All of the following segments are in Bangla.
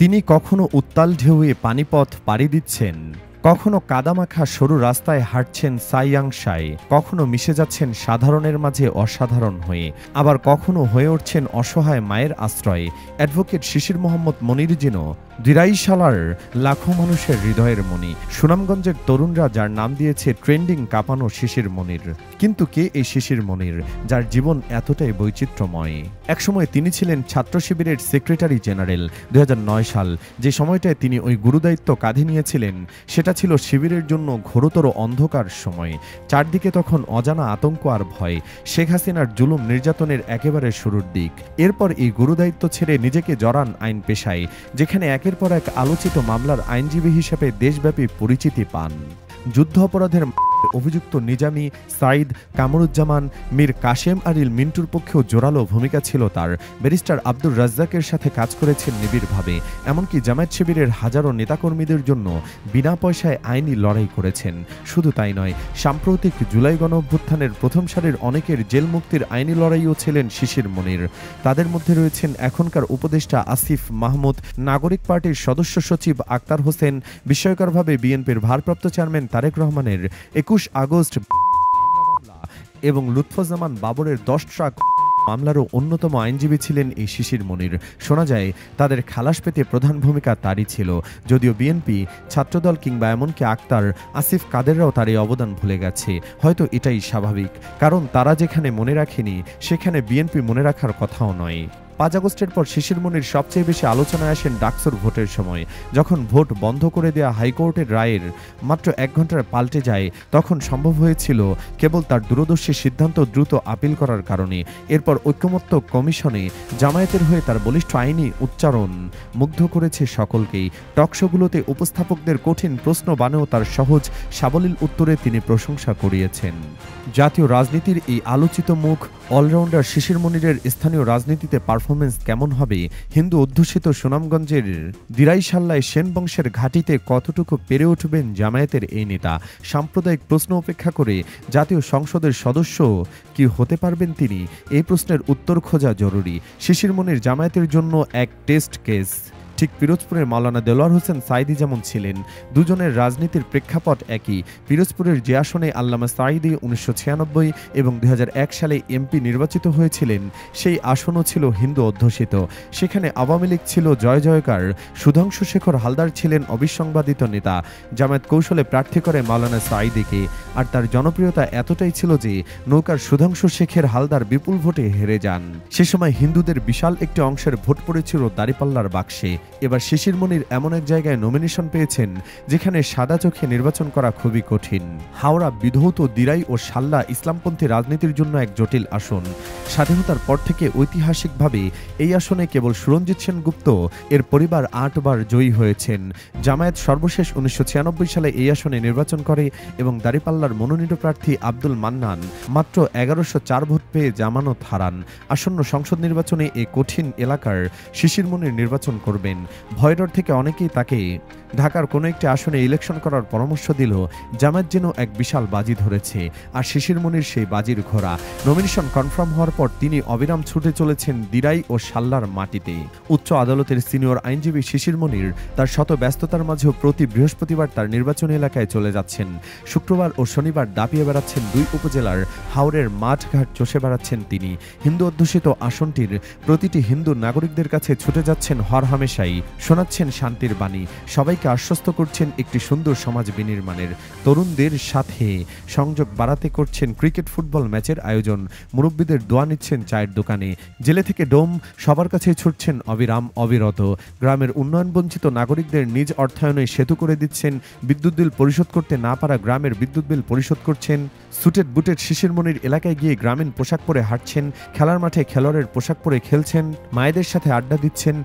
তিনি কখনো উত্তাল ঢেউয়ে পানিপথ পাড়ি দিচ্ছেন, কখনো কাদামাখা সরু রাস্তায় হাঁটছেন সাইয়াংসায়, কখনো মিশে যাচ্ছেন সাধারণের মাঝে অসাধারণ হয়ে, আবার কখনো হয়ে উঠছেন অসহায় মায়ের আশ্রয়ে। অ্যাডভোকেট শিশির মোহাম্মদ মনির যেন দিরাইশালার লাখো মানুষের হৃদয়ের মণি, সুনামগঞ্জের তরুণরা যার নাম দিয়েছে ট্রেন্ডিং কাঁপানো শিশির মনির। কিন্তু কে এই শিশির মনির, যার জীবন এতটাই বৈচিত্র্যময়? একসময় তিনি ছিলেন ছাত্র শিবিরের সেক্রেটারি জেনারেল। 2009 সাল, যে সময়টায় তিনি ওই গুরুদায়িত্ব কাঁধে নিয়েছিলেন, সেটা ছিল শিবিরের জন্য ঘোরতর অন্ধকার সময়। চারদিকে তখন অজানা আতঙ্ক আর ভয়, শেখ হাসিনার জুলুম নির্যাতনের একেবারে শুরুর দিক। এরপর এই গুরুদায়িত্ব ছেড়ে নিজেকে জড়ান আইন পেশায়, যেখানে একের পর এক আলোচিত মামলার আইনজীবী হিসেবে দেশব্যাপী পরিচিতি পান। যুদ্ধ অপরাধের অভিযুক্ত নিজামী, সাইদ, কামরুজ্জামান, মীর কাশেম আরিল মিন্টুর পক্ষেও জোরালো ভূমিকা ছিল তার। ব্যারিস্টার আব্দুর রাজ্জাকের সাথে কাজ করেছেন নিবিড়ভাবে, এমনকি জামায়াত শিবিরের হাজারো নেতাকর্মীদের জন্য বিনা পয়সায় আইনি লড়াই করেছেন। শুধু তাই নয়, সাম্প্রতিক জুলাই গণঅভ্যুত্থানের প্রথম সারির অনেকের জেল মুক্তির আইনি লড়াইও ছিলেন শিশির মনির। তাদের মধ্যে রয়েছেন এখনকার উপদেষ্টা আসিফ মাহমুদ, নাগরিক পার্টির সদস্য সচিব আক্তার হোসেন, বিস্ময়করভাবে বিএনপির ভারপ্রাপ্ত চেয়ারম্যান তারেক রহমানের 21 আগস্ট এবং লুৎফুজ্জামান বাবরের 10 ট্রাক মামলারও অন্যতম আইনজীবী ছিলেন এই শিশির মনির। শোনা যায় তাদের খালাস পেতে প্রধান ভূমিকা তারই ছিল, যদিও বিএনপি, ছাত্রদল কিংবা এমনকি আক্তার, আসিফ কাদেররাও তার এই অবদান ভুলে গেছে। হয়তো এটাই স্বাভাবিক, কারণ তারা যেখানে মনে রাখেনি সেখানে বিএনপি মনে রাখার কথাও নয়। 5 আগস্টের পর শিশির মনির সবচেয়ে বেশি আলোচনায় আসেন ডাকসুর ভোটের সময়। যখন ভোট বন্ধ করে দেয়া হাইকোর্টের রায়ের মাত্র 1 ঘন্টার পাল্টে যায়, তখন সম্ভব হয়েছিল কেবল তার দূরদর্শী সিদ্ধান্ত দ্রুত আপিল করার কারণে। এরপর ঐকমত্য কমিশনে জামায়াতের হয়ে তার বলিষ্ঠ আইনি উচ্চারণ মুগ্ধ করেছে সকলকেই। টকশোগুলোতে উপস্থাপকদের কঠিন প্রশ্ন বানেও তার সহজ সাবলীল উত্তরে তিনি প্রশংসা কুড়িয়েছেন। জাতীয় রাজনীতির এই আলোচিত মুখ অলরাউন্ডার শিশির মনিরের স্থানীয় রাজনীতিতে পারফরমেন্স কেমন হবে? হিন্দু অধ্যুষিত সুনামগঞ্জের দিরাইশাল্লায় সেন বংশের ঘাঁটিতে কতটুকু পেরে উঠবেন জামায়াতের এই নেতা? সাম্প্রদায়িক প্রশ্ন উপেক্ষা করে জাতীয় সংসদের সদস্য কি হতে পারবেন তিনি? এই প্রশ্নের উত্তর খোঁজা জরুরি। শিশির মনির জামায়াতের জন্য এক টেস্ট কেস। ঠিক পিরোজপুরের মাওলানা দেলোয়ার হোসেন সাঈদী যেমন ছিলেন, দুজনের রাজনীতির প্রেক্ষাপট একই। পিরোজপুরের যে আসনে আল্লামা সাঈদী 1996 এবং 2001 সালে এমপি নির্বাচিত হয়েছিলেন, সেই আসনও ছিল হিন্দু অধ্যুষিত। সেখানে আওয়ামী লীগ ছিল জয় জয়কার, সুধাংশু শেখর হালদার ছিলেন অবিসংবাদিত নেতা। জামায়াত কৌশলে প্রার্থী করে মাওলানা সাঈদীকে, আর তার জনপ্রিয়তা এতটাই ছিল যে নৌকার সুধাংশু শেখের হালদার বিপুল ভোটে হেরে যান। সে সময় হিন্দুদের বিশাল একটি অংশের ভোট পড়েছিল দাঁড়িপাল্লার বাক্সে। এবার শিশির মনির এমন এক জায়গায় নমিনেশন পেয়েছেন যেখানে সাদা চোখে নির্বাচন করা খুবই কঠিন। হাওড়া বিধৌত দিরাই ও সাল্লা ইসলামপন্থী রাজনীতির জন্য এক জটিল আসন। স্বাধীনতার পর থেকে ঐতিহাসিকভাবে এই আসনে কেবল সুরঞ্জিত সেনগুপ্ত এর পরিবার 8 বার জয়ী হয়েছেন। জামায়াত সর্বশেষ 1996 সালে এই আসনে নির্বাচন করে এবং দাঁড়িপাল্লার মনোনীত প্রার্থী আব্দুল মান্নান মাত্র 1104 ভোট পেয়ে জামানত হারান। আসন্ন সংসদ নির্বাচনে এই কঠিন এলাকার শিশির মনির নির্বাচন করবেন। ভয়ডর থেকে অনেকেই তাকে ঢাকার কোনো একটি আসনে ইলেকশন করার পরামর্শ দিল। জামায়াত যেন এক বিশাল বাজি ধরেছে, আর শিশির মনির সেই বাজির ঘোড়া। নমিনেশন কনফার্ম হওয়ার পর তিনি অবিরাম ছুটে চলেছেন দিরাই ও সাল্লার মাটিতে। উচ্চ আদালতের সিনিয়র আইনজীবী শিশির মনির তার শত ব্যস্ততার মাঝেও প্রতি বৃহস্পতিবার তার নির্বাচনী এলাকায় চলে যাচ্ছেন। শুক্রবার ও শনিবার দাপিয়ে বেড়াচ্ছেন 2 উপজেলার হাওরের মাঠঘাট চষে বেড়াচ্ছেন তিনি। হিন্দু অধ্যুষিত আসনটির প্রতিটি হিন্দু নাগরিকদের কাছে ছুটে যাচ্ছেন হরহামেশাই, শোনাচ্ছেন শান্তির বাণী, সবাইকে আশ্বস্ত করছেন একটি সুন্দর সমাজ বিনির্মাণের। তরুণদের সাথে সংযোগ বাড়াতে করছেন ক্রিকেট ফুটবল ম্যাচের আয়োজন, মুরব্বীদের দোয়া নিচ্ছেন চায়ের দোকানে, জেলে থেকে ডোম সবার কাছে ছুটছেন অবিরাম অবিরত। গ্রামের উন্নয়ন বঞ্চিত নাগরিকদের নিজ অর্থায়নে সেতু করে দিচ্ছেন, বিদ্যুৎ বিল পরিশোধ করতে না পারা গ্রামের বিদ্যুৎ বিল পরিশোধ করছেন। সুটেড বুটেড শিশির মনির এলাকায় গিয়ে গ্রামীণ পোশাক পরে হাঁটছেন, খেলার মাঠে খেলোয়াড়ের পোশাক পরে খেলছেন, মায়েদের সাথে আড্ডা দিচ্ছেন,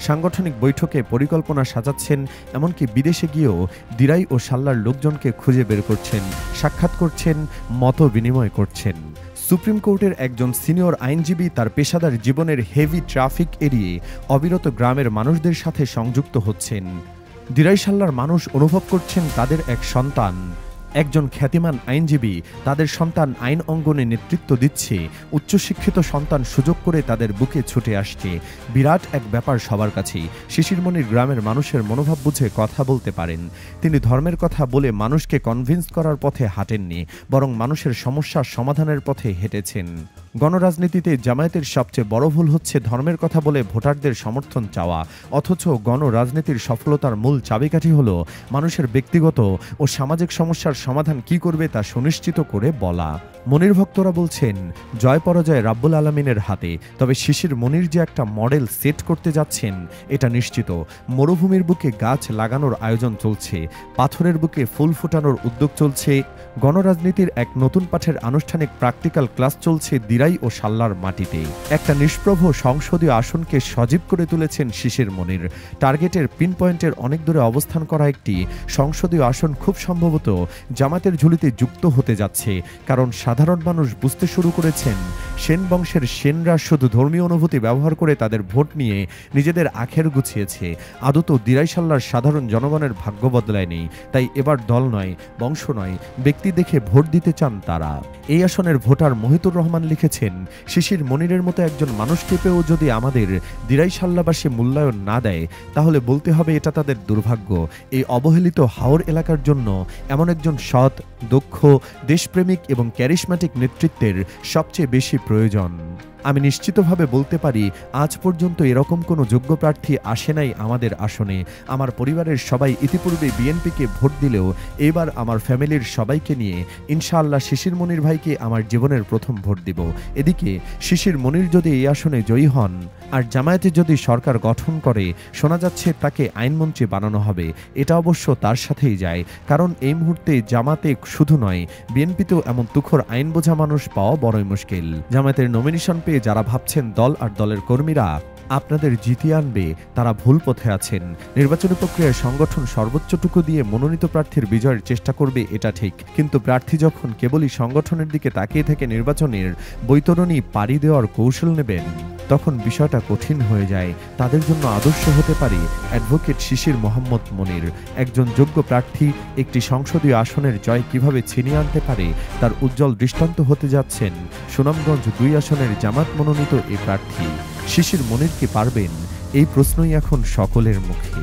সাংগঠনিক বৈঠকে পরিকল্পনা সাজাচ্ছেন, এমনকি বিদেশে গিয়েও দিরাই ও সাল্লার লোকজনকে খুঁজে বের করছেন, সাক্ষাৎ করছেন, মত বিনিময় করছেন। সুপ্রিম কোর্টের একজন সিনিয়র আইনজীবী তার পেশাদার জীবনের হেভি ট্রাফিক এড়িয়ে অবিরত গ্রামের মানুষদের সাথে সংযুক্ত হচ্ছেন। দিরাই সাল্লার মানুষ অনুভব করছেন তাদের এক সন্তান একজন খ্যাতিমান আইনজীবী তাদের সন্তান আইন অঙ্গনে নেতৃত্ব দিচ্ছে, উচ্চশিক্ষিত সন্তান সুযোগ করে তাদের বুকে ছুটে আসছে। বিরাট এক ব্যাপার সবার কাছেই। শিশিরমণির গ্রামের মানুষের মনোভাব বুঝে কথা বলতে পারেন। তিনি ধর্মের কথা বলে মানুষকে কনভিন্স করার পথে হাঁটেননি, বরং মানুষের সমস্যার সমাধানের পথে হেঁটেছেন। গণরাজনীতিতে জামায়াতের সবচেয়ে বড় ভুল হচ্ছে ধর্মের কথা বলে ভোটারদের সমর্থন চাওয়া, অথচ গণরাজনীতির সফলতার মূল চাবিকাঠি হল মানুষের ব্যক্তিগত ও সামাজিক সমস্যার সমাধান কি করবে তা সুনিশ্চিত করে বলা। মনির ভক্তরা বলছেন, জয় পরাজয় রাব্বুল আলামিনের হাতে। তবে শিশির মনির যে একটা মডেল সেট করতে যাচ্ছেন এটা নিশ্চিত। মরুভূমির বুকে গাছ লাগানোর আয়োজন চলছে, পাথরের বুকে ফুল ফোটানোর উদ্যোগ চলছে। গণরাজনীতির এক নতুন পাঠের আনুষ্ঠানিক প্র্যাকটিক্যাল ক্লাস চলছে দিরাই ও সাল্লার মাটিতে। একটা নিষ্প্রভ সংসদীয় আসনকে সজীব করে তুলেছেন শিশির মনির। টার্গেটের পিন পয়েন্টের অনেক দূরে অবস্থান করা একটি সংসদীয় আসন খুব সম্ভবত জামাতের ঝুলিতে যুক্ত হতে যাচ্ছে, কারণ সাধারণ মানুষ বুঝতে শুরু করেছেন সেন বংশের সেনরা শুধু ধর্মীয় অনুভূতি ব্যবহার করে তাদের ভোট নিয়ে নিজেদের আখের গুছিয়েছে। আদত দিরাইশাল্লার সাধারণ জনগণের ভাগ্য বদলায়নি। তাই এবার দল নয়, বংশ নয়, ব্যক্তি দেখে ভোট দিতে চান তারা। এই আসনের ভোটার মহিতুর রহমান লিখেছেন, শিশির মনিরের মতো একজন মানুষকে পেয়েও যদি আমাদের দিরাইশাল্লাবাসী মূল্যায়ন না দেয়, তাহলে বলতে হবে এটা তাদের দুর্ভাগ্য। এই অবহেলিত হাওর এলাকার জন্য এমন একজন সৎ, দক্ষ, দেশপ্রেমিক এবং ক্যারিশম্যাটিক নেতৃত্বের সবচেয়ে বেশি প্রয়োজন। আমি নিশ্চিতভাবে বলতে পারি, আজ পর্যন্ত এরকম কোনো যোগ্য প্রার্থী আসে নাই আমাদের আসনে। আমার পরিবারের সবাই ইতিপূর্বে বিএনপিকে ভোট দিলেও এবার আমার ফ্যামিলির সবাইকে নিয়ে ইনশাআল্লাহ শিশির মনির ভাইকে আমার জীবনের প্রথম ভোট দিব। এদিকে শিশির মনির যদি এই আসনে জয়ী হন আর জামায়াতে যদি সরকার গঠন করে, শোনা যাচ্ছে তাকে আইনমন্ত্রী বানানো হবে। এটা অবশ্য তার সাথেই যায়, কারণ এই মুহূর্তে জামাতে শুধু নয়, বিএনপিতেও এমন তুখোর আইন বোঝা মানুষ পাওয়া বড়ই মুশকিল। জামায়াতের নমিনেশন পেয়ে যারা ভাবছেন দল আর দলের কর্মীরা আপনাদের জিতিয়ে আনবে, তারা ভুল পথে আছেন। নির্বাচনী প্রক্রিয়ায় সংগঠন সর্বোচ্চটুকু দিয়ে মনোনীত প্রার্থীর বিজয়ের চেষ্টা করবে, এটা ঠিক। কিন্তু প্রার্থী যখন কেবলই সংগঠনের দিকে তাকিয়ে থেকে নির্বাচনের বৈতরণী পাড়ি দেওয়ার কৌশল নেবেন, তখন বিষয়টা কঠিন হয়ে যায়। তাদের জন্য আদর্শ হতে পারে অ্যাডভোকেট শিশির মোহাম্মদ মনির। একজন যোগ্য প্রার্থী একটি সংসদীয় আসনের জয় কিভাবে ছিনিয়ে আনতে পারে তার উজ্জ্বল দৃষ্টান্ত হতে যাচ্ছেন সুনামগঞ্জ ২ আসনের জামাত মনোনীত এই প্রার্থী। শিশির মনির কি পারবেন? এই প্রশ্নই এখন সকলের মুখে।